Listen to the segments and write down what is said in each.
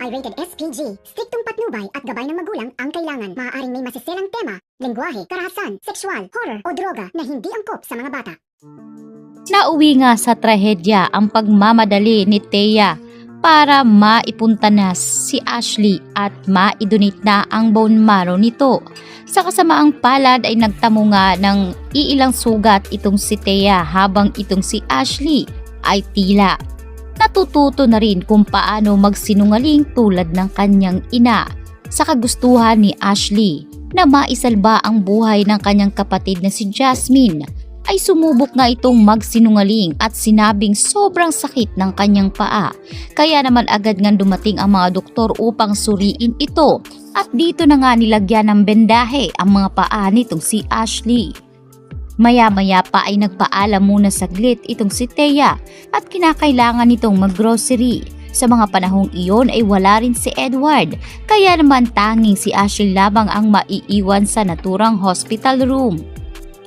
rated SPG. Striktong patnubay at gabay ng magulang ang kailangan. Maaaring may masiselang tema, lengguwahe, karahasan, sexual, horror o droga na hindi angkop sa mga bata. Nauwi nga sa trahedya ang pagmamadali ni Thea para maipuntanas si Ashley at maidonate na ang bone marrow nito. Sa kasamaang palad ay nagtamo nga ng iilang sugat itong si Thea habang itong si Ashley ay tila natututo na rin kung paano magsinungaling tulad ng kanyang ina sa kagustuhan ni Ashley na maisalba ang buhay ng kanyang kapatid na si Jasmine. Ay sumubok nga itong magsinungaling at sinabing sobrang sakit ng kanyang paa. Kaya naman agad nga dumating ang mga doktor upang suriin ito at dito na nga nilagyan ng bendahe ang mga paa nitong si Ashley. Maya-maya pa ay nagpaalam muna saglit itong si Thea at kinakailangan nitong mag-grocery. Sa mga panahong iyon ay wala rin si Edward, kaya naman tanging si Ashley lamang ang maiiwan sa naturang hospital room.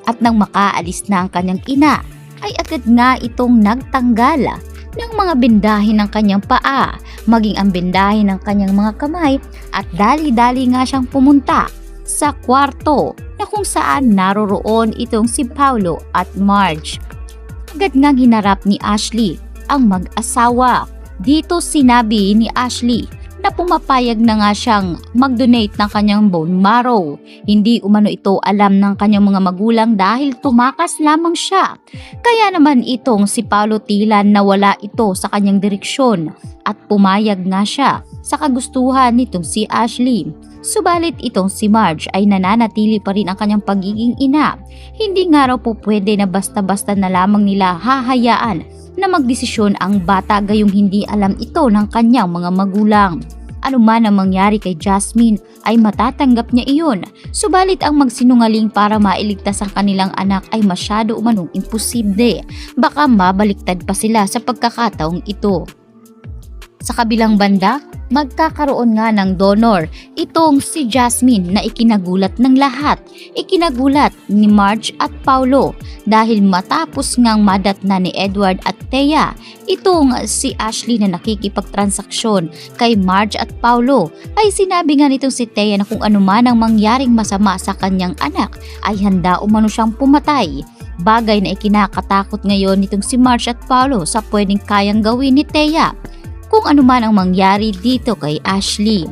At nang makaalis na ang kanyang ina, ay agad nga itong nagtanggal ng mga bendahe ng kanyang paa, maging ang bendahe ng kanyang mga kamay at dali-dali nga siyang pumunta sa kwarto na kung saan naroroon itong si Paulo at Marge. Agad ngang hinarap ni Ashley ang mag-asawa. Dito sinabi ni Ashley na pumapayag na nga siyang mag-donate ng kanyang bone marrow. Hindi umano ito alam ng kanyang mga magulang dahil tumakas lamang siya. Kaya naman itong si Paulo tila nawala ito sa kanyang direksyon at pumayag nga siya sa kagustuhan nitong si Ashley. Subalit itong si Marge ay nananatili pa rin ang kanyang pagiging ina. Hindi nga raw po pwede na basta-basta na lamang nila hahayaan na magdesisyon ang bata gayong hindi alam ito ng kanyang mga magulang. Ano man ang mangyari kay Jasmine ay matatanggap niya iyon. Subalit ang magsinungaling para mailigtas ang kanilang anak ay masyado umanong imposible. Baka mabaliktad pa sila sa pagkakataong ito. Sa kabilang banda, magkakaroon nga ng donor itong si Jasmine na ikinagulat ng lahat. Ikinagulat ni Marge at Paulo dahil matapos ngang madatna ni Edward at Thea itong si Ashley na nakikipagtransaksyon kay Marge at Paulo, ay sinabi nga nitong si Thea na kung ano man ang mangyaring masama sa kanyang anak ay handa umano siyang pumatay. Bagay na ikinakatakot ngayon nitong si Marge at Paulo sa pwedeng kayang gawin ni Thea kung ano man ang mangyari dito kay Ashley.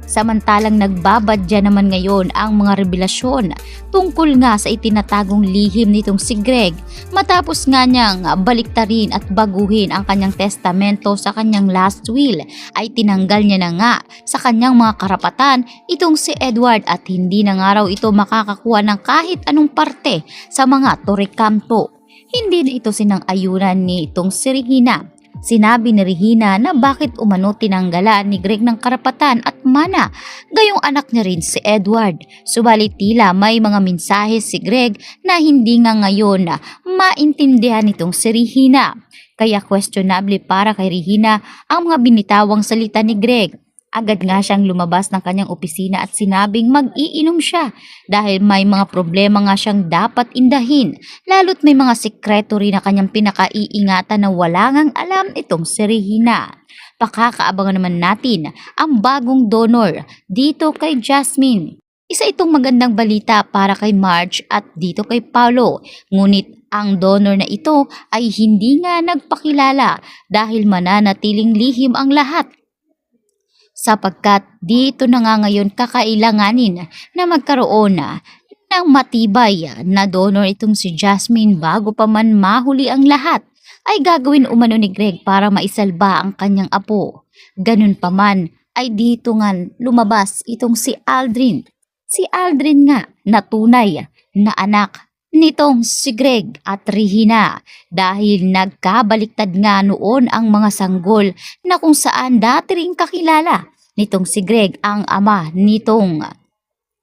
Samantalang nagbabadya naman ngayon ang mga revelasyon tungkol nga sa itinatagong lihim nitong si Greg matapos nga niyang baliktarin at baguhin ang kanyang testamento sa kanyang last will, ay tinanggal niya na nga sa kanyang mga karapatan itong si Edward at hindi na nga raw ito makakakuha ng kahit anong parte sa mga Torrecanto. Hindi na ito sinang-ayunan ni itong si Regina. Sinabi ni Regina na bakit umano tinanggalan ni Greg ng karapatan at mana, gayong anak niya rin si Edward. Subalit tila may mga mensahe si Greg na hindi nga ngayon maintindihan nitong si Regina. Kaya questionable para kay Regina ang mga binitawang salita ni Greg. Agad nga siyang lumabas ng kanyang opisina at sinabing mag-iinom siya dahil may mga problema nga siyang dapat indahin, lalo't may mga sekreto rin na kanyang pinakaiingatan na wala ngang alam itong si Regina. Pakakaabangan naman natin ang bagong donor dito kay Jasmine. Isa itong magandang balita para kay Marge at dito kay Paulo, ngunit ang donor na ito ay hindi nga nagpakilala dahil mananatiling lihim ang lahat. Sapagkat dito na nga ngayon kakailanganin na magkaroon ng matibay na donor itong si Jasmine bago pa man mahuli ang lahat, ay gagawin umano ni Greg para maisalba ang kanyang apo. Ganun pa man ay dito nga lumabas itong si Aldrin. Si Aldrin nga na tunay na anak nitong si Greg at Regina dahil nagkabaliktad nga noon ang mga sanggol na kung saan dati ring kakilala nitong si Greg ang ama nitong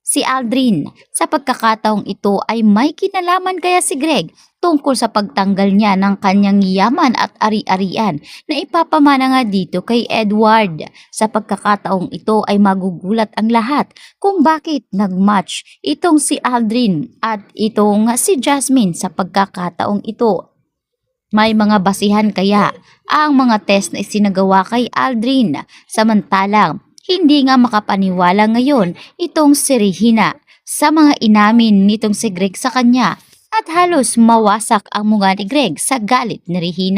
si Aldrin. Sa pagkakataong ito ay may kinalaman kaya si Greg tungkol sa pagtanggal niya ng kanyang yaman at ari-arian na ipapamana nga dito kay Edward. Sa pagkakataong ito ay magugulat ang lahat kung bakit nagmatch itong si Aldrin at itong si Jasmine sa pagkakataong ito. May mga basihan kaya ang mga test na isinagawa kay Aldrin, samantalang hindi nga makapaniwala ngayon itong si Regina sa mga inamin nitong si Greg sa kanya at halos mawasak ang mukha ni Greg sa galit ni Regina.